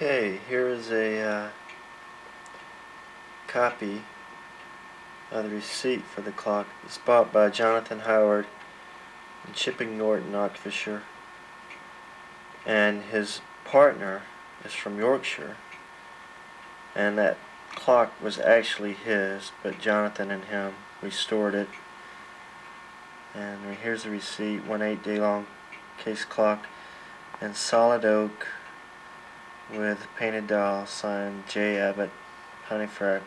Okay, here is a copy of the receipt for the clock. It's bought by Jonathan Howard in Chipping Norton, Oxfordshire, and his partner is from Yorkshire, and that clock was actually his, but Jonathan and him restored it. And here's the receipt: 1/8 day long case clock in solid oak with painted dial, signed J. Abbott, Pontefract,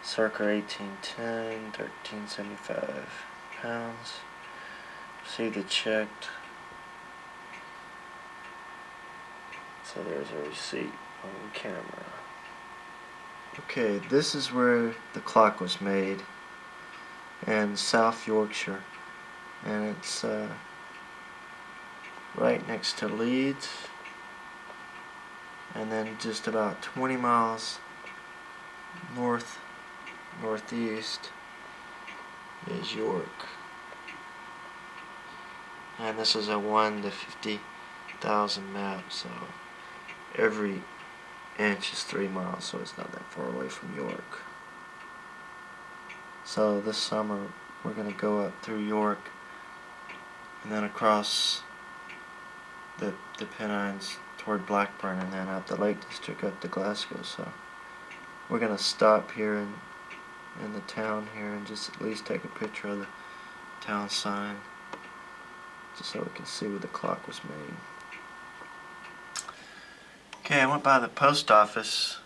circa 1810, 1375 pounds. Received it checked. So there's a receipt on camera. Okay, this is where the clock was made, in South Yorkshire, and it's right next to Leeds, and then just about 20 miles northeast is York. And this is a 1 to 50,000 map, so every inch is 3 miles, so it's not that far away from York. So this summer we're going to go up through York and then across the Pennines toward Blackburn, and then up the Lake District up to Glasgow. So we're going to stop here in the town here and just at least take a picture of the town sign, just so we can see where the clock was made. Okay, I went by the post office